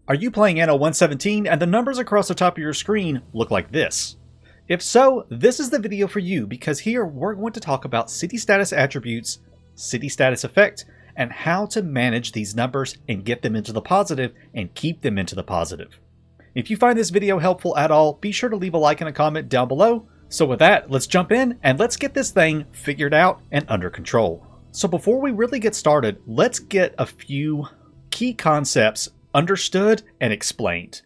Are you playing Anno 1.17 and the numbers across the top of your screen look like this? If so, this is the video for you, because here we're going to talk about city status attributes, city status effect, and how to manage these numbers and get them into the positive and keep them into the positive. If you find this video helpful at all, be sure to leave a like and a comment down below. So with that, let's jump in and let's get this thing figured out and under control. So before we really get started, let's get a few key concepts understood and explained.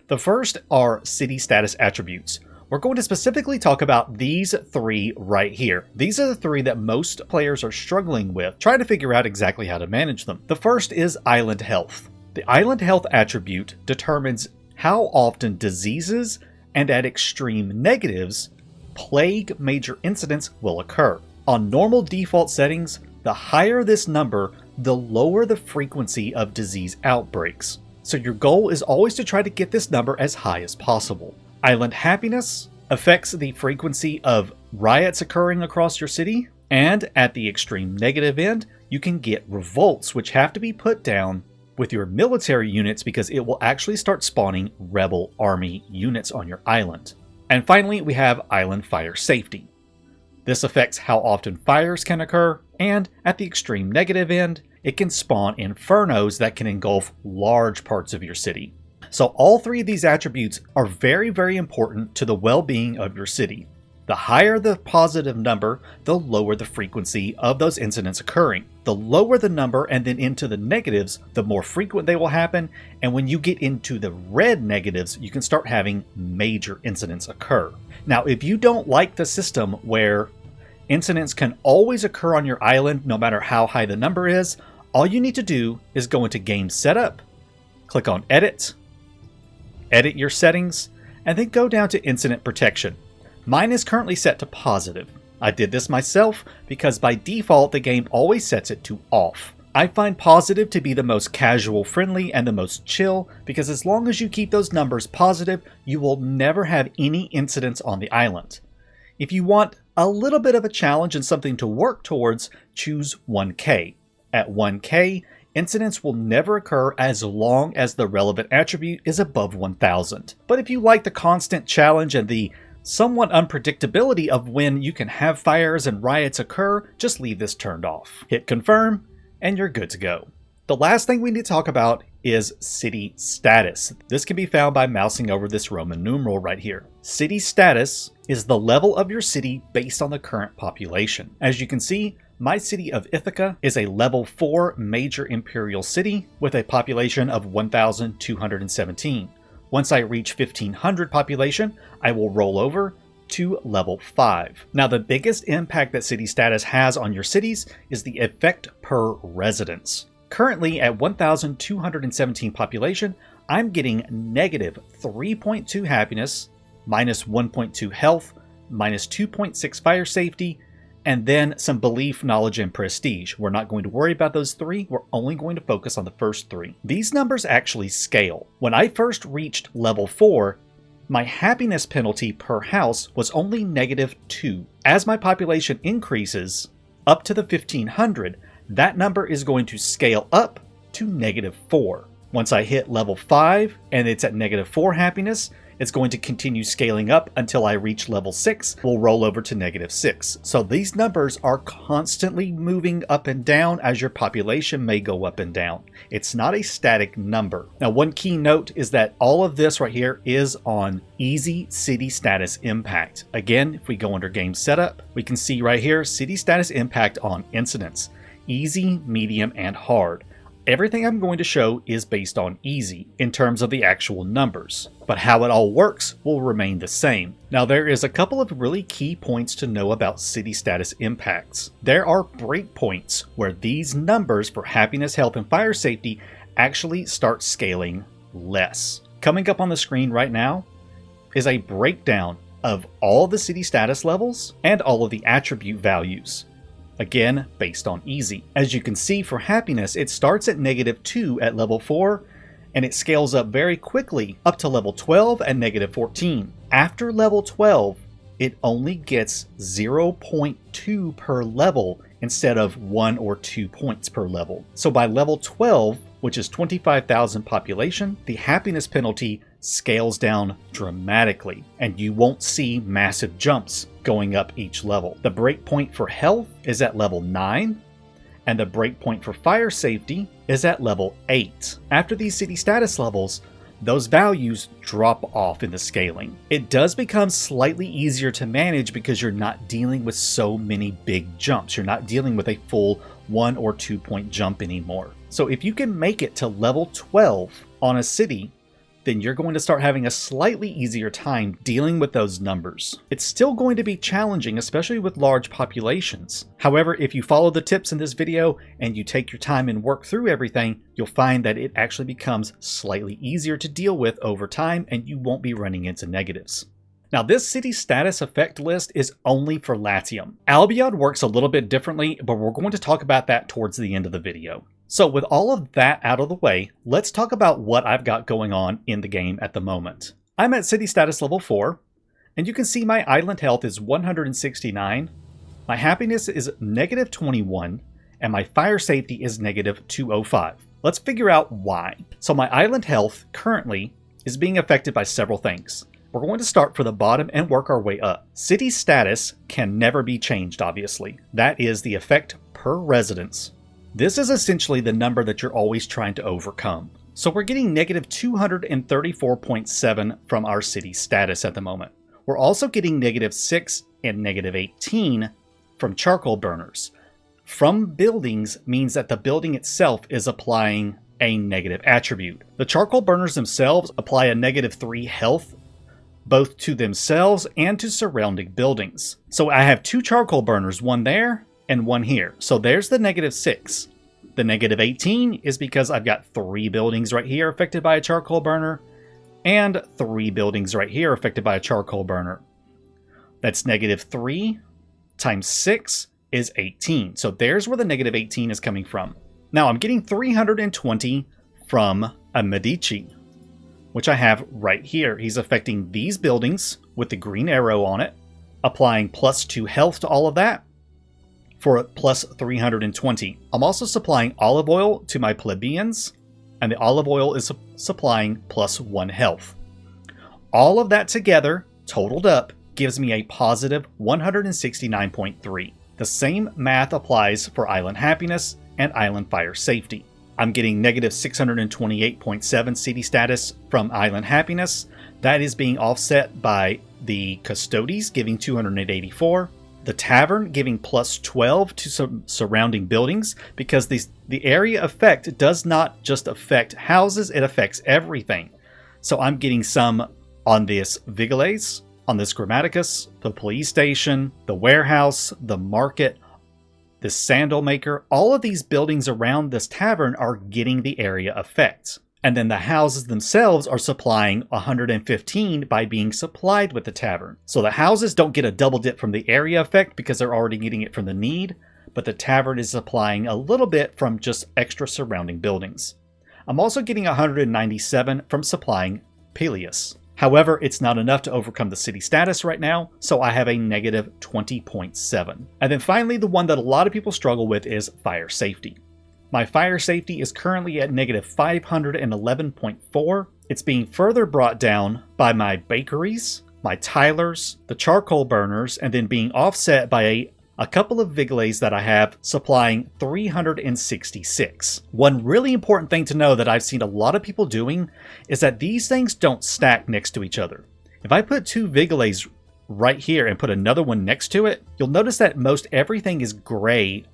The first are city status attributes. We're going to specifically talk about these three right here. These are the three that most players are struggling with, trying to figure out exactly how to manage them. The first is island health. The island health attribute determines how often diseases and at extreme negatives, plague major incidents will occur. On normal default settings, the higher this number, the lower the frequency of disease outbreaks. So your goal is always to try to get this number as high as possible. Island happiness affects the frequency of riots occurring across your city, and at the extreme negative end, you can get revolts, which have to be put down with your military units because it will actually start spawning rebel army units on your island. And finally, we have island fire safety. This affects how often fires can occur, and at the extreme negative end, it can spawn infernos that can engulf large parts of your city. So all three of these attributes are very, very important to the well-being of your city. The higher the positive number, the lower the frequency of those incidents occurring. The lower the number and then into the negatives, the more frequent they will happen. And when you get into the red negatives, you can start having major incidents occur. Now, if you don't like the system where incidents can always occur on your island, no matter how high the number is, all you need to do is go into Game Setup, click on Edit, edit your settings, and then go down to Incident Protection. Mine is currently set to positive. I did this myself because by default the game always sets it to off. I find positive to be the most casual friendly and the most chill, because as long as you keep those numbers positive, you will never have any incidents on the island. If you want a little bit of a challenge and something to work towards, choose 1K. At 1K, incidents will never occur as long as the relevant attribute is above 1000. But if you like the constant challenge and the somewhat unpredictability of when you can have fires and riots occur, just leave this turned off. Hit confirm, and you're good to go. The last thing we need to talk about is city status. This can be found by mousing over this Roman numeral right here. City status is the level of your city based on the current population. As you can see, my city of Ithaca is a level 4 major imperial city with a population of 1,217. Once I reach 1500 population, I will roll over to level 5. Now, the biggest impact that city status has on your cities is the effect per residence. Currently at 1,217 population, I'm getting negative 3.2 happiness, minus 1.2 health, minus 2.6 fire safety, and then some belief, knowledge, and prestige. We're not going to worry about those three. We're only going to focus on the first three. These numbers actually scale. When I first reached level 4, my happiness penalty per house was only negative 2. As my population increases up to the 1500, that number is going to scale up to negative 4. Once I hit level 5 and it's at negative 4 happiness, it's going to continue scaling up until I reach level 6. We'll roll over to negative 6. So these numbers are constantly moving up and down as your population may go up and down. It's not a static number. Now, one key note is that all of this right here is on easy city status impact. Again, if we go under game setup, we can see right here, city status impact on incidents. Easy, medium, and hard. Everything I'm going to show is based on easy in terms of the actual numbers, but how it all works will remain the same. Now, there is a couple of really key points to know about city status impacts. There are breakpoints where these numbers for happiness, health, and fire safety actually start scaling less. Coming up on the screen right now is a breakdown of all the city status levels and all of the attribute values. Again, based on easy. As you can see, for happiness, it starts at negative 2 at level 4, and it scales up very quickly up to level 12 and negative 14. After level 12, it only gets 0.2 per level instead of 1 or 2 points per level. So by level 12, which is 25,000 population, the happiness penalty scales down dramatically, and you won't see massive jumps going up each level. The breakpoint for health is at level 9, and the breakpoint for fire safety is at level 8. After these city status levels, those values drop off in the scaling. It does become slightly easier to manage because you're not dealing with so many big jumps. You're not dealing with a full 1 or 2 point jump anymore. So if you can make it to level 12 on a city, then you're going to start having a slightly easier time dealing with those numbers. It's still going to be challenging, especially with large populations. However, if you follow the tips in this video and you take your time and work through everything, you'll find that it actually becomes slightly easier to deal with over time, and you won't be running into negatives. Now, this city status effect list is only for Latium. Albion works a little bit differently, but we're going to talk about that towards the end of the video. So with all of that out of the way, let's talk about what I've got going on in the game at the moment. I'm at city status level 4, and you can see my island health is 169, my happiness is negative 21, and my fire safety is negative 205. Let's figure out why. So my island health currently is being affected by several things. We're going to start from the bottom and work our way up. City status can never be changed, obviously. That is the effect per residence. This is essentially the number that you're always trying to overcome. So we're getting negative 234.7 from our city status at the moment. We're also getting negative 6 and negative 18 from charcoal burners. From buildings means that the building itself is applying a negative attribute. The charcoal burners themselves apply a negative 3 health, both to themselves and to surrounding buildings. So I have 2 charcoal burners, one there and one here. So there's the negative 6. The negative 18 is because I've got 3 buildings right here affected by a charcoal burner and 3 buildings right here affected by a charcoal burner. That's negative 3 times 6 is 18. So there's where the negative 18 is coming from. Now I'm getting 320 from a Medici, which I have right here. He's affecting these buildings with the green arrow on it, applying plus 2 health to all of that for plus 320. I'm also supplying olive oil to my plebeians, and the olive oil is supplying plus 1 health. All of that together, totaled up, gives me a positive 169.3. The same math applies for island happiness and island fire safety. I'm getting negative 628.7 city status from island happiness. That is being offset by the custodies giving 284, the tavern giving plus 12 to some surrounding buildings, because the area effect does not just affect houses, it affects everything. So I'm getting some on this Vigiles, on this Grammaticus, the police station, the warehouse, the market, the sandal maker. All of these buildings around this tavern are getting the area effect. And then the houses themselves are supplying 115 by being supplied with the tavern. So the houses don't get a double dip from the area effect because they're already getting it from the need, but the tavern is supplying a little bit from just extra surrounding buildings. I'm also getting 197 from supplying Peleus. However, it's not enough to overcome the city status right now, so I have a negative 20.7. And then finally, the one that a lot of people struggle with is fire safety. My fire safety is currently at negative 511.4. It's being further brought down by my bakeries, my tilers, the charcoal burners, and then being offset by a couple of Vigiles that I have supplying 366. One really important thing to know that I've seen a lot of people doing is that these things don't stack next to each other. If I put 2 Vigiles right here and put another one next to it, you'll notice that most everything is gray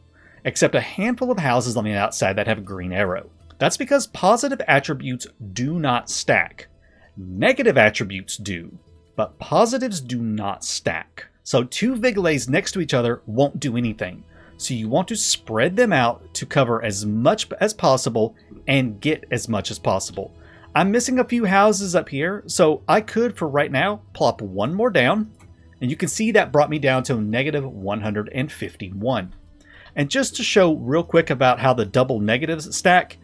except a handful of houses on the outside that have a green arrow. That's because positive attributes do not stack. Negative attributes do, but positives do not stack. So 2 Vigiles next to each other won't do anything. So you want to spread them out to cover as much as possible and get as much as possible. I'm missing a few houses up here, so I could, for right now, plop one more down. And you can see that brought me down to negative 151. And just to show real quick about how the double negatives stack,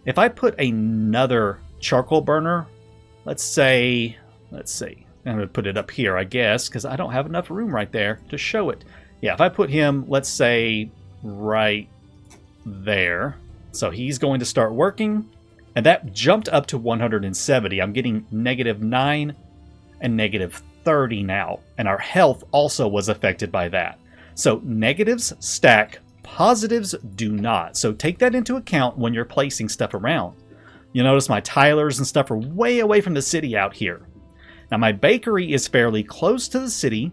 if I put another charcoal burner, let's see, I'm going to put it up here, I guess, because I don't have enough room right there to show it. Yeah, if I put him, let's say, right there, So he's going to start working, and that jumped up to 170. I'm getting -9 and -30 now, and our health also was affected by that. So negatives stack, positives do not. So take that into account when you're placing stuff around. You notice my tilers and stuff are way away from the city out here. Now my bakery is fairly close to the city,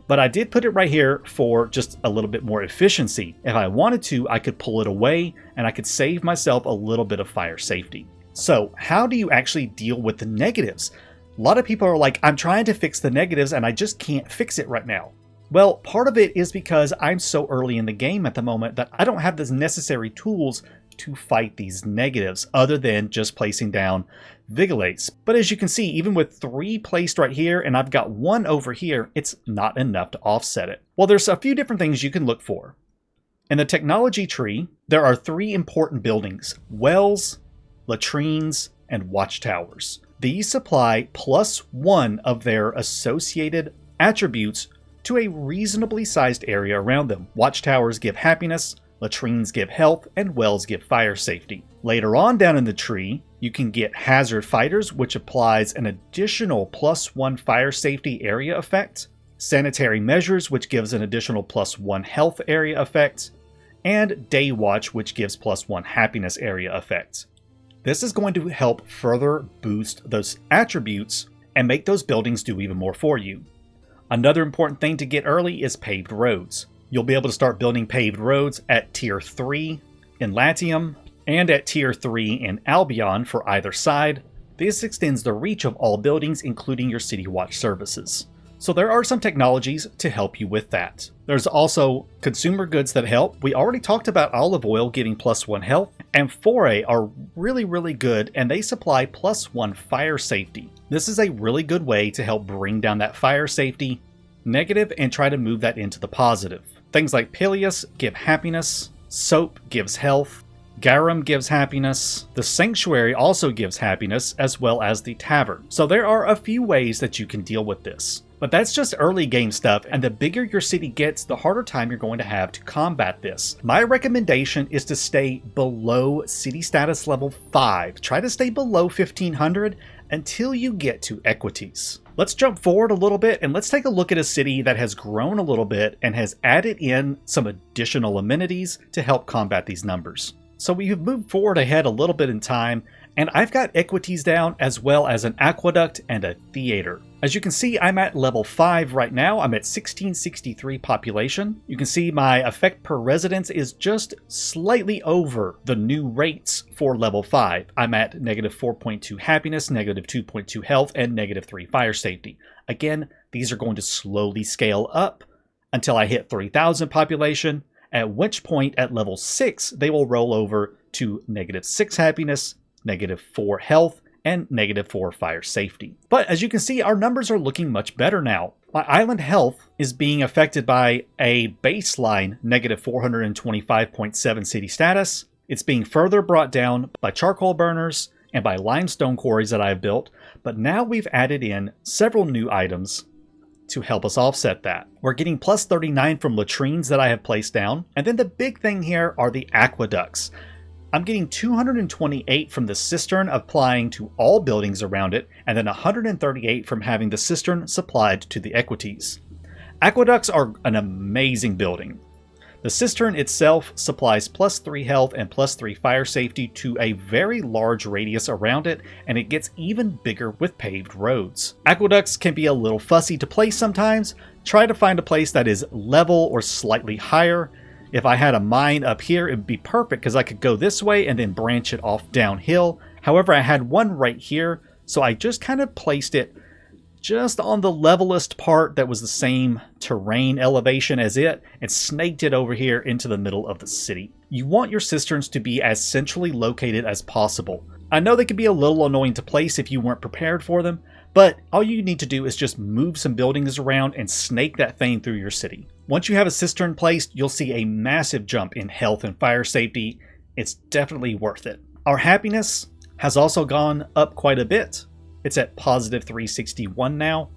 but I did put it right here for just a little bit more efficiency. If I wanted to, I could pull it away and I could save myself a little bit of fire safety. So how do you actually deal with the negatives? A lot of people are like, I'm trying to fix the negatives and I just can't fix it right now. Well, part of it is because I'm so early in the game at the moment that I don't have the necessary tools to fight these negatives other than just placing down Vigilates. But as you can see, even with 3 placed right here and I've got 1 over here, it's not enough to offset it. Well, there's a few different things you can look for. In the technology tree, there are 3 important buildings: wells, latrines, and watchtowers. These supply +1 of their associated attributes to a reasonably sized area around them. Watchtowers give happiness, latrines give health, and wells give fire safety. Later on down in the tree, you can get hazard fighters, which applies an additional +1 fire safety area effect, sanitary measures, which gives an additional +1 health area effect, and day watch, which gives +1 happiness area effect. This is going to help further boost those attributes and make those buildings do even more for you. Another important thing to get early is paved roads. You'll be able to start building paved roads at Tier 3 in Latium and at Tier 3 in Albion for either side. This extends the reach of all buildings, including your City Watch services. So there are some technologies to help you with that. There's also consumer goods that help. We already talked about olive oil giving +1 health. Amphorae are really good, and they supply +1 fire safety. This is a really good way to help bring down that fire safety negative and try to move that into the positive. Things like Pileus give happiness, Soap gives health, Garum gives happiness, the Sanctuary also gives happiness, as well as the Tavern. So there are a few ways that you can deal with this. But that's just early game stuff, and the bigger your city gets, the harder time you're going to have to combat this. My recommendation is to stay below city status level 5. Try to stay below 1500 until you get to Equities. Let's jump forward a little bit and let's take a look at a city that has grown a little bit and has added in some additional amenities to help combat these numbers. So we have moved forward ahead a little bit in time, and I've got Equities down as well as an Aqueduct and a Theater. As you can see, I'm at level 5 right now. I'm at 1663 population. You can see my effect per residence is just slightly over the new rates for level 5. I'm at -4.2 happiness, -2.2 health, and -3 fire safety. Again, these are going to slowly scale up until I hit 3000 population, at which point at level 6, they will roll over to -6 happiness, -4 health, and -4 fire safety. But as you can see, our numbers are looking much better now. My island health is being affected by a baseline -425.7 city status. It's being further brought down by charcoal burners and by limestone quarries that I've built, but now we've added in several new items to help us offset that. We're getting +39 from latrines that I have placed down, and then the big thing here are the aqueducts. I'm getting 228 from the cistern applying to all buildings around it, and then 138 from having the cistern supplied to the Equities. Aqueducts are an amazing building. The cistern itself supplies +3 health and +3 fire safety to a very large radius around it, and it gets even bigger with paved roads. Aqueducts can be a little fussy to place sometimes. Try to find a place that is level or slightly higher. If I had a mine up here, it would be perfect because I could go this way and then branch it off downhill. However, I had one right here, so I just kind of placed it just on the levelest part that was the same terrain elevation as it, and snaked it over here into the middle of the city. You want your cisterns to be as centrally located as possible. I know they can be a little annoying to place if you weren't prepared for them, but all you need to do is just move some buildings around and snake that thing through your city. Once you have a cistern placed, you'll see a massive jump in health and fire safety. It's definitely worth it. Our happiness has also gone up quite a bit. It's at +361 now.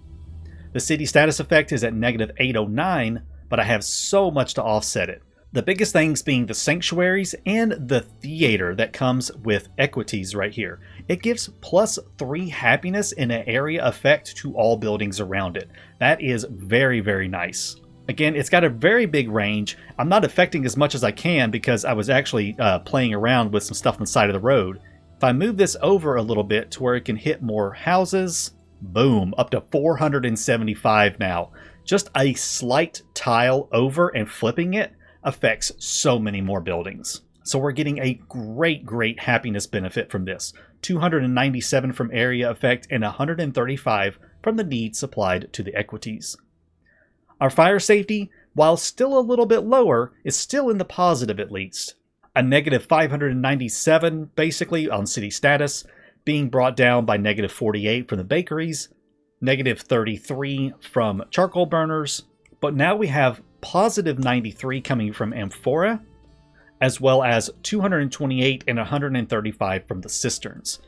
The city status effect is at -809, but I have so much to offset it. The biggest things being the sanctuaries and the theater that comes with equities right here. It gives +3 happiness in an area effect to all buildings around it. That is very, very nice. Again, it's got a very big range. I'm not affecting as much as I can because I was actually playing around with some stuff on the side of the road. If I move this over a little bit to where it can hit more houses, boom, up to 475 now. Just a slight tile over and flipping it affects so many more buildings. So we're getting a great happiness benefit from this. 297 from area effect and 135 from the needs supplied to the equities. Our fire safety, while still a little bit lower, is still in the positive at least. A negative 597 basically on city status, being brought down by negative 48 from the bakeries, negative 33 from charcoal burners, but now we have positive 93 coming from amphora, as well as 228 and 135 from the cisterns.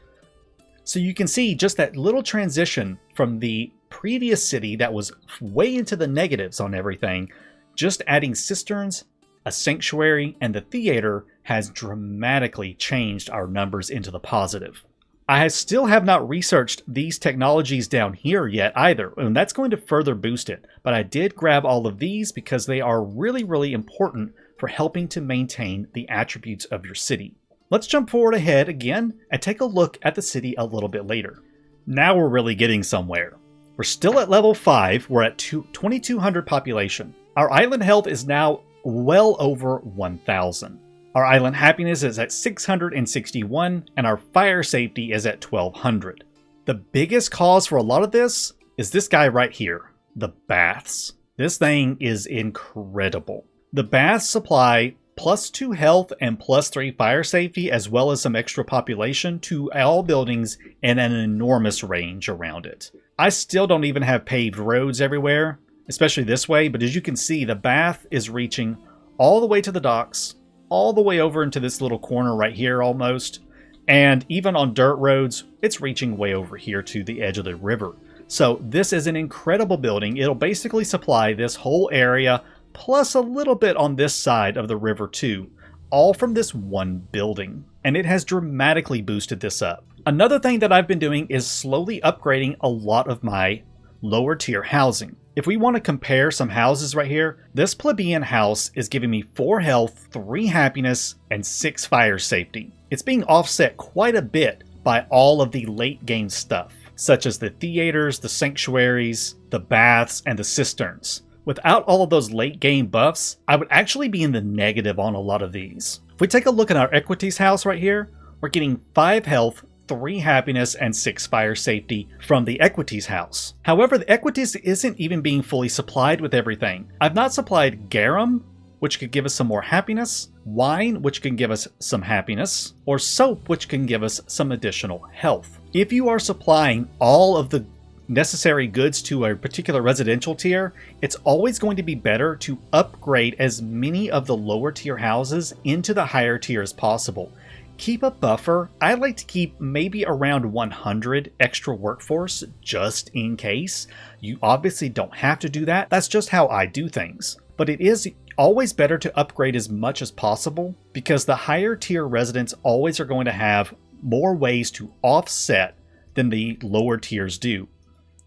So you can see just that little transition from the previous city that was way into the negatives on everything, just adding cisterns, a sanctuary, and the theater has dramatically changed our numbers into the positive. I still have not researched these technologies down here yet either, and that's going to further boost it. But I did grab all of these because they are really important for helping to maintain the attributes of your city. Let's jump forward ahead again and take a look at the city a little bit later. Now we're really getting somewhere. We're still at level 5, we're at 2200 population. Our island health is now well over 1000. Our island happiness is at 661, and our fire safety is at 1200. The biggest cause for a lot of this is this guy right here, the baths. This thing is incredible. The baths supply +2 health and +3 fire safety, as well as some extra population to all buildings in an enormous range around it. I still don't even have paved roads everywhere, especially this way, but as you can see, the bath is reaching all the way to the docks, all the way over into this little corner right here almost, and even on dirt roads, it's reaching way over here to the edge of the river. So this is an incredible building. It'll basically supply this whole area, plus a little bit on this side of the river too, all from this one building. And it has dramatically boosted this up. Another thing that I've been doing is slowly upgrading a lot of my lower tier housing. If we want to compare some houses right here, this plebeian house is giving me 4 health, 3 happiness, and 6 fire safety. It's being offset quite a bit by all of the late game stuff, such as the theaters, the sanctuaries, the baths, and the cisterns. Without all of those late game buffs, I would actually be in the negative on a lot of these. If we take a look at our equities house right here, we're getting 5 health, 3 happiness, and 6 fire safety from the equities house. However, the equities isn't even being fully supplied with everything. I've not supplied garum, which could give us some more happiness, wine, which can give us some happiness, or soap, which can give us some additional health. If you are supplying all of the necessary goods to a particular residential tier, it's always going to be better to upgrade as many of the lower tier houses into the higher tier as possible. Keep a buffer. I like to keep maybe around 100 extra workforce just in case. You obviously don't have to do that. That's just how I do things. But it is always better to upgrade as much as possible because the higher tier residents always are going to have more ways to offset than the lower tiers do.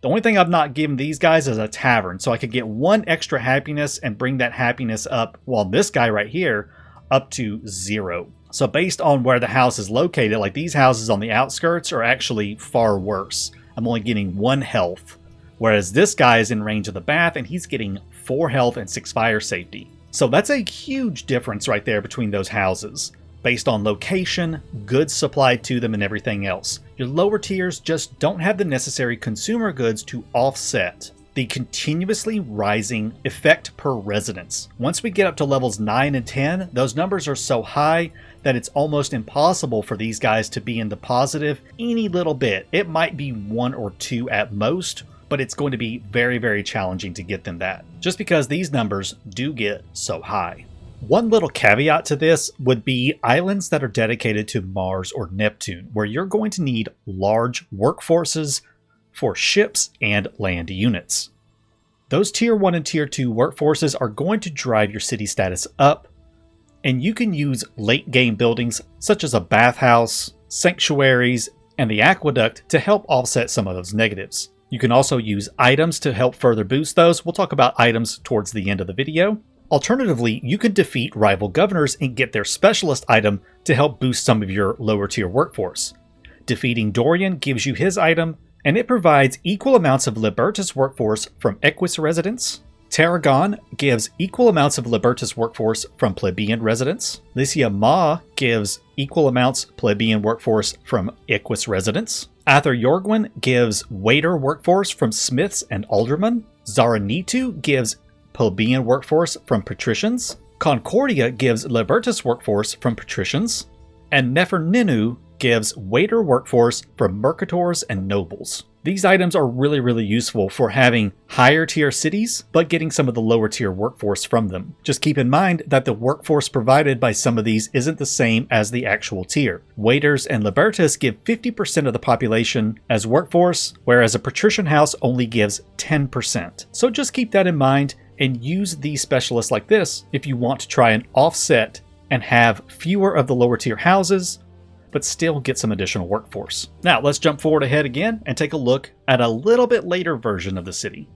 The only thing I've not given these guys is a tavern, so I could get 1 extra happiness and bring that happiness up, while this guy right here, up to 0. So based on where the house is located, like these houses on the outskirts are actually far worse. I'm only getting 1 health, whereas this guy is in range of the bath and he's getting 4 health and 6 fire safety. So that's a huge difference right there between those houses, based on location, goods supplied to them, and everything else. Your lower tiers just don't have the necessary consumer goods to offset the continuously rising effect per residence. Once we get up to levels 9 and 10, those numbers are so high that it's almost impossible for these guys to be in the positive any little bit. It might be 1 or 2 at most, but it's going to be very challenging to get them that, just because these numbers do get so high. One little caveat to this would be islands that are dedicated to Mars or Neptune, where you're going to need large workforces for ships and land units. Those tier 1 and tier 2 workforces are going to drive your city status up, and you can use late game buildings such as a bathhouse, sanctuaries, and the aqueduct to help offset some of those negatives. You can also use items to help further boost those. We'll talk about items towards the end of the video. Alternatively, you could defeat rival governors and get their specialist item to help boost some of your lower tier workforce. Defeating Dorian gives you his item, and it provides equal amounts of Libertas workforce from Equus residents. Tarragon gives equal amounts of Libertas workforce from plebeian residents. Lycia Ma gives equal amounts plebeian workforce from Equus residents. Ather Yorgwin gives waiter workforce from smiths and aldermen. Zaranitu gives plebeian workforce from patricians. Concordia gives Libertas workforce from patricians. And Neferninu gives waiter workforce from mercators and nobles. These items are really useful for having higher tier cities, but getting some of the lower tier workforce from them. Just keep in mind that the workforce provided by some of these isn't the same as the actual tier. Waiters and Libertas give 50% of the population as workforce, whereas a patrician house only gives 10%. So just keep that in mind and use these specialists like this if you want to try and offset and have fewer of the lower tier houses, but still get some additional workforce. Now let's jump forward ahead again and take a look at a little bit later version of the city.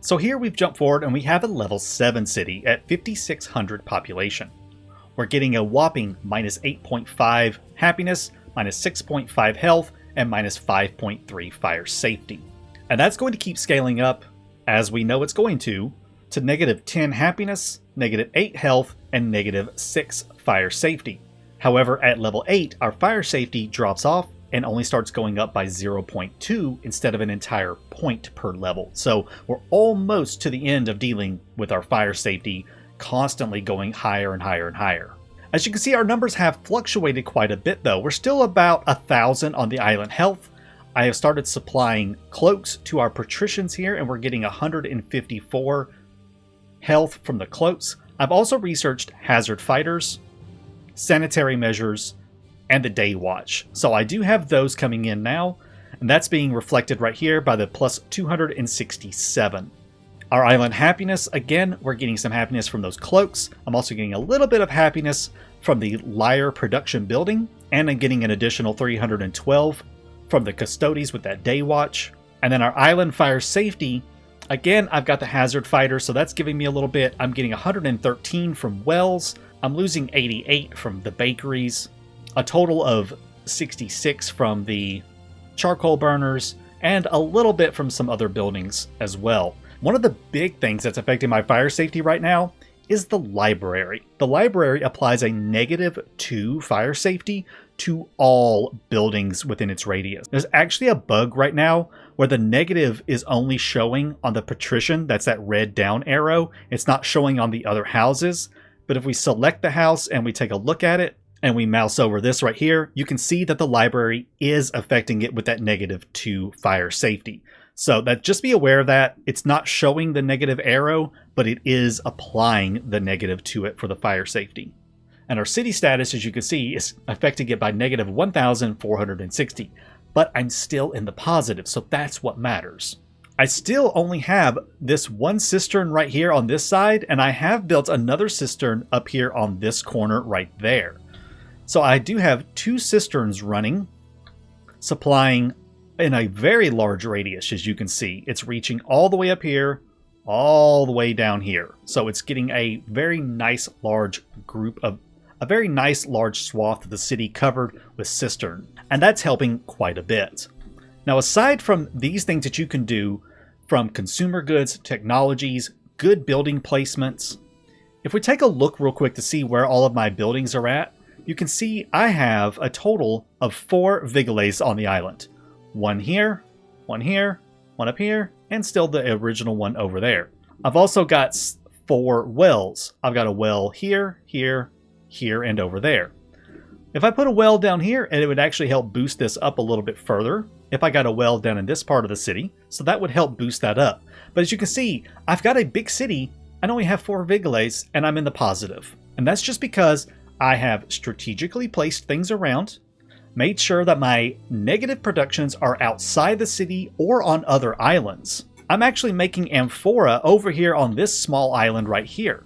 So here we've jumped forward and we have a level 7 city at 5,600 population. We're getting a whopping minus 8.5 happiness, minus 6.5 health, and minus 5.3 fire safety. And that's going to keep scaling up, as we know it's going to negative 10 happiness, negative 8 health, and negative 6 fire safety. However, at level 8, our fire safety drops off and only starts going up by 0.2 instead of an entire point per level. So we're almost to the end of dealing with our fire safety, constantly going higher and higher and higher. As you can see, our numbers have fluctuated quite a bit though. We're still about 1,000 on the island health. I have started supplying cloaks to our patricians here, and we're getting 154 health from the cloaks. I've also researched hazard fighters, sanitary measures, and the day watch. So I do have those coming in now, and that's being reflected right here by the plus 267. Our island happiness, again, we're getting some happiness from those cloaks. I'm also getting a little bit of happiness from the lyre production building, and I'm getting an additional 312 from the custodies with that day watch. And then our island fire safety, again, I've got the hazard fighter, so that's giving me a little bit. I'm getting 113 from wells. I'm losing 88 from the bakeries, a total of 66 from the charcoal burners, and a little bit from some other buildings as well. One of the big things that's affecting my fire safety right now is the library. The library applies a -2 fire safety to all buildings within its radius. There's actually a bug right now where the negative is only showing on the patrician, that's that red down arrow. It's not showing on the other houses. But if we select the house and we take a look at it and we mouse over this right here, you can see that the library is affecting it with that -2 fire safety. So that, just be aware of that. It's not showing the negative arrow, but it is applying the negative to it for the fire safety. And our city status, as you can see, is affecting it by negative 1,460. But I'm still in the positive, so that's what matters. I still only have this one cistern right here on this side, and I have built another cistern up here on this corner right there. So I do have 2 cisterns running, supplying in a very large radius, as you can see. It's reaching all the way up here, all the way down here. So it's getting a very nice large swath of the city covered with cistern, and that's helping quite a bit. Now, aside from these things that you can do from consumer goods, technologies, good building placements, if we take a look real quick to see where all of my buildings are at, you can see I have a total of 4 Vigiles on the island. One here, one here, one up here, and still the original one over there. I've also got 4 wells. I've got a well here, here, here, and over there. If I put a well down here, and it would actually help boost this up a little bit further if I got a well down in this part of the city, so that would help boost that up. But as you can see, I've got a big city, I only have 4 Vigiles, and I'm in the positive. And that's just because I have strategically placed things around, made sure that my negative productions are outside the city or on other islands. I'm actually making amphora over here on this small island right here.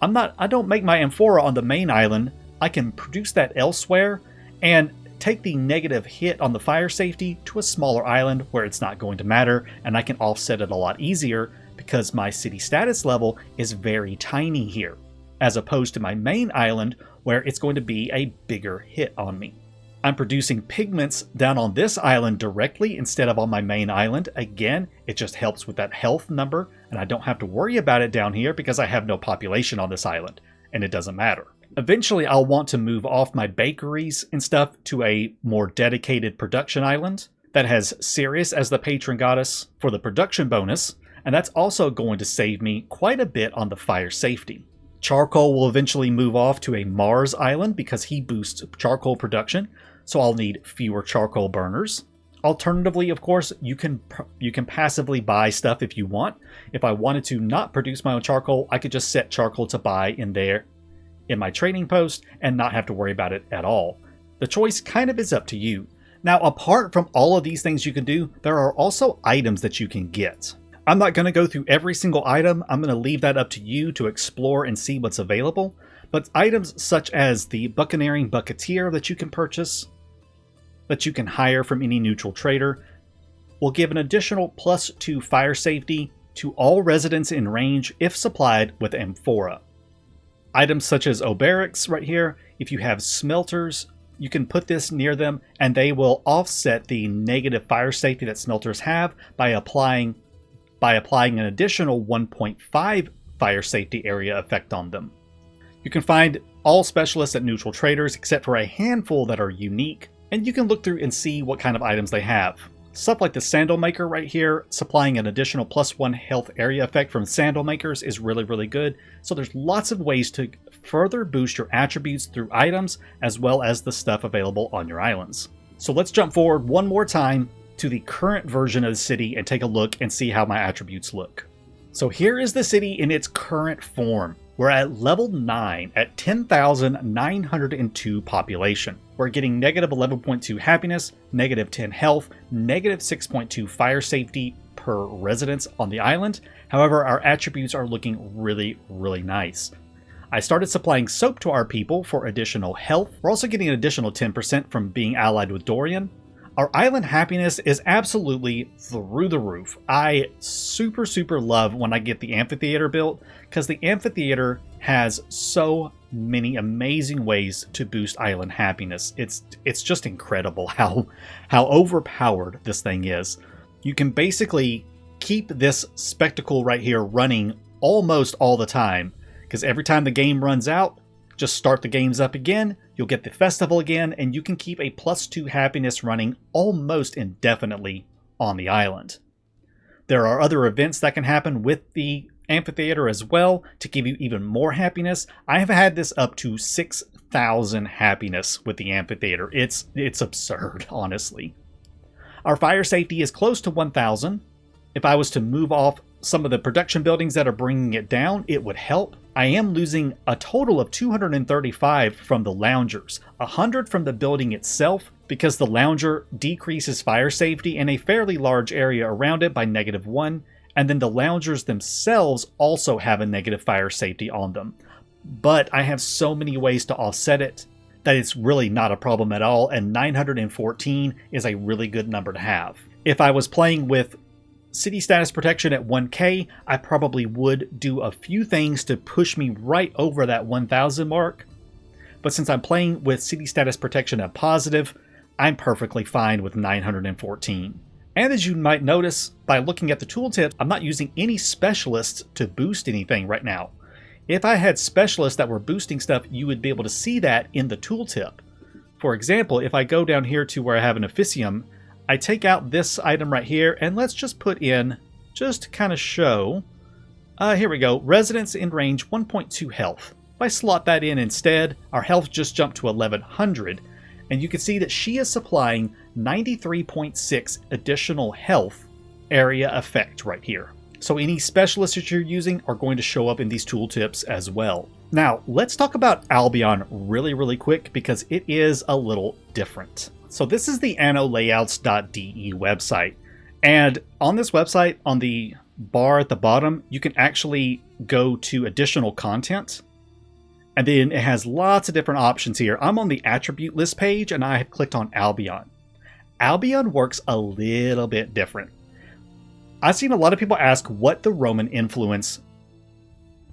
I don't make my amphora on the main island. I can produce that elsewhere and take the negative hit on the fire safety to a smaller island where it's not going to matter, and I can offset it a lot easier because my city status level is very tiny here, as opposed to my main island where it's going to be a bigger hit on me. I'm producing pigments down on this island directly instead of on my main island. Again, it just helps with that health number, and I don't have to worry about it down here because I have no population on this island, and it doesn't matter. Eventually, I'll want to move off my bakeries and stuff to a more dedicated production island that has Sirius as the patron goddess for the production bonus, and that's also going to save me quite a bit on the fire safety. Charcoal will eventually move off to a Mars island because he boosts charcoal production, so I'll need fewer charcoal burners. Alternatively, of course, you can passively buy stuff if you want. If I wanted to not produce my own charcoal, I could just set charcoal to buy in there in my trading post and not have to worry about it at all. The choice kind of is up to you. Now, apart from all of these things you can do, there are also items that you can get. I'm not going to go through every single item. I'm going to leave that up to you to explore and see what's available. But items such as the Buccaneering Bucketeer that you can purchase, that you can hire from any neutral trader, will give an additional +2 fire safety to all residents in range if supplied with amphora. Items such as Oberix right here, if you have smelters, you can put this near them and they will offset the negative fire safety that smelters have by applying an additional 1.5 fire safety area effect on them. You can find all specialists at neutral traders except for a handful that are unique, and you can look through and see what kind of items they have. Stuff like the Sandal Maker right here, supplying an additional +1 health area effect from Sandal Makers is really, really good. So there's lots of ways to further boost your attributes through items as well as the stuff available on your islands. So let's jump forward one more time to the current version of the city and take a look and see how my attributes look. So here is the city in its current form. We're at level 9 at 10,902 population. We're getting -11.2 happiness, -10 health, -6.2 fire safety per residence on the island. However, our attributes are looking really, really nice. I started supplying soap to our people for additional health. We're also getting an additional 10% from being allied with Dorian. Our island happiness is absolutely through the roof. I super love when I get the Amphitheatre built, because the Amphitheatre has so many amazing ways to boost island happiness. It's just incredible how overpowered this thing is. You can basically keep this spectacle right here running almost all the time, because every time the game runs out, just start the games up again, you'll get the festival again, and you can keep a +2 happiness running almost indefinitely on the island. There are other events that can happen with the Amphitheatre as well to give you even more happiness. I have had this up to 6,000 happiness with the Amphitheatre. It's absurd, honestly. Our fire safety is close to 1,000. If I was to move off some of the production buildings that are bringing it down, it would help. I am losing a total of 235 from the loungers, 100 from the building itself, because the lounger decreases fire safety in a fairly large area around it by -1, and then the loungers themselves also have a negative fire safety on them. But I have so many ways to offset it that it's really not a problem at all, and 914 is a really good number to have. If I was playing with city status protection at 1k, I probably would do a few things to push me right over that 1,000 mark. But since I'm playing with city status protection at positive, I'm perfectly fine with 914. And as you might notice by looking at the tooltip, I'm not using any specialists to boost anything right now. If I had specialists that were boosting stuff, you would be able to see that in the tooltip. For example, if I go down here to where I have an officium, I take out this item right here, and let's just put in, just to kind of show, here we go, residents in range 1.2 health. If I slot that in instead, our health just jumped to 1100, and you can see that she is supplying 93.6 additional health area effect right here. So any specialists that you're using are going to show up in these tooltips as well. Now, let's talk about Albion really quick, because it is a little different. So this is the annolayouts.de website, and on this website, on the bar at the bottom, you can actually go to additional content, And then it has lots of different options here. I'm on the attribute list page and I have clicked on Albion. Albion works a little bit different. I've seen a lot of people ask what the Roman influence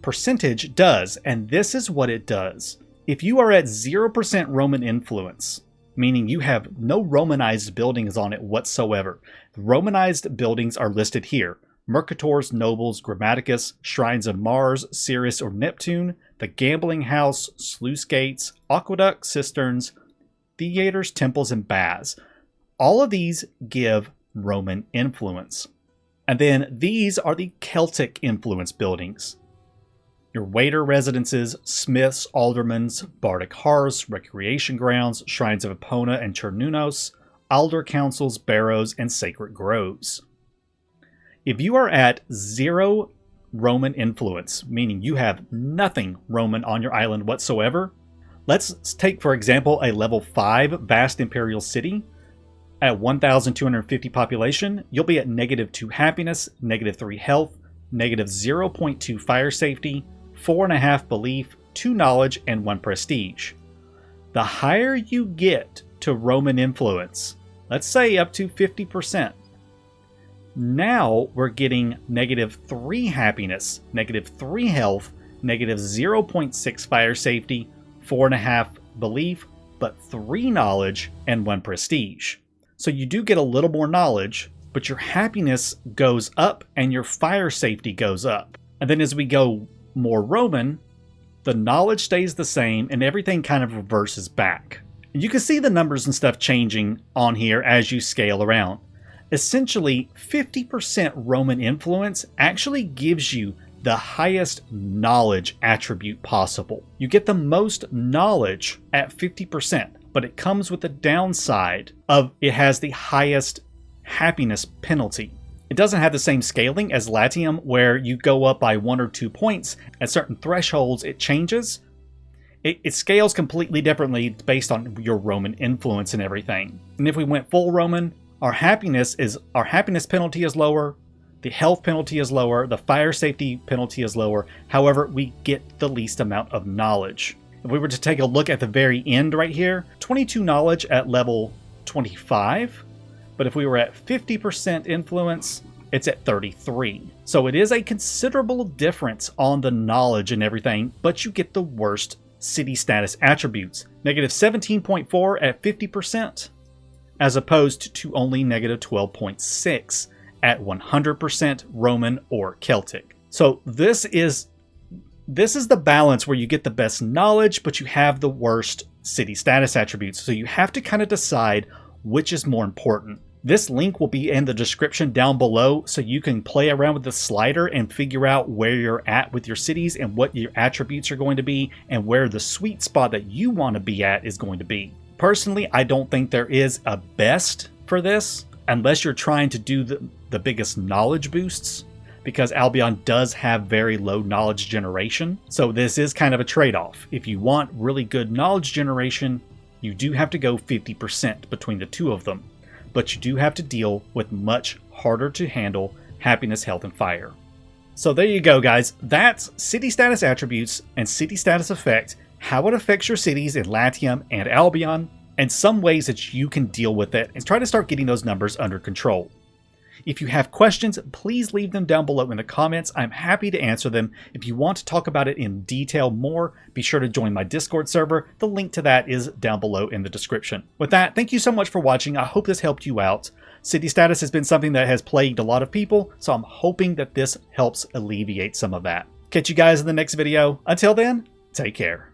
percentage does, and this is what it does. If you are at 0% Roman influence, meaning you have no Romanized buildings on it whatsoever, the Romanized buildings are listed here. Mercators, nobles, Grammaticus, shrines of Mars, Ceres or Neptune, the gambling house, sluice gates, aqueducts, cisterns, theaters, temples, and baths. All of these give Roman influence. And then these are the Celtic influence buildings. Your waiter residences, smiths, aldermans, bardic hearths, recreation grounds, shrines of Epona and Chernunos, alder councils, barrows, and sacred groves. If you are at 0 Roman influence, meaning you have nothing Roman on your island whatsoever, let's take, for example, a level 5 vast imperial city. At 1,250 population, you'll be at -2 happiness, -3 health, -0.2 fire safety, 4.5 belief, 2 knowledge, and 1 prestige. The higher you get to Roman influence, let's say up to 50%, now we're getting -3 happiness, -3 health, -0.6 fire safety, 4.5 belief, but 3 knowledge, and 1 prestige. So you do get a little more knowledge, but your happiness goes up and your fire safety goes up. And then as we go more Roman, the knowledge stays the same and everything kind of reverses back. You can see the numbers and stuff changing on here as you scale around. Essentially, 50% Roman influence actually gives you the highest knowledge attribute possible. You get the most knowledge at 50%, but it comes with the downside of it has the highest happiness penalty. It doesn't have the same scaling as Latium, where you go up by 1 or 2 points. At certain thresholds, it changes. It scales completely differently based on your Roman influence and everything. And if we went full Roman, our happiness penalty is lower, the health penalty is lower, the fire safety penalty is lower. However, we get the least amount of knowledge. If we were to take a look at the very end right here, 22 knowledge at level 25. But if we were at 50% influence, it's at 33. So it is a considerable difference on the knowledge and everything, but you get the worst city status attributes. -17.4 at 50%, as opposed to only -12.6 at 100% Roman or Celtic. So this is the balance where you get the best knowledge, but you have the worst city status attributes. So you have to kind of decide which is more important. This link will be in the description down below, so you can play around with the slider and figure out where you're at with your cities and what your attributes are going to be and where the sweet spot that you want to be at is going to be. Personally, I don't think there is a best for this unless you're trying to do the biggest knowledge boosts, because Albion does have very low knowledge generation. So this is kind of a trade-off. If you want really good knowledge generation, you do have to go 50% between the two of them. But you do have to deal with much harder to handle happiness, health, and fire. So there you go, guys. That's city status attributes and city status effect, how it affects your cities in Latium and Albion, and some ways that you can deal with it and try to start getting those numbers under control. If you have questions, please leave them down below in the comments. I'm happy to answer them. If you want to talk about it in detail more, be sure to join my Discord server. The link to that is down below in the description. With that, thank you so much for watching. I hope this helped you out. City status has been something that has plagued a lot of people, so I'm hoping that this helps alleviate some of that. Catch you guys in the next video. Until then, take care.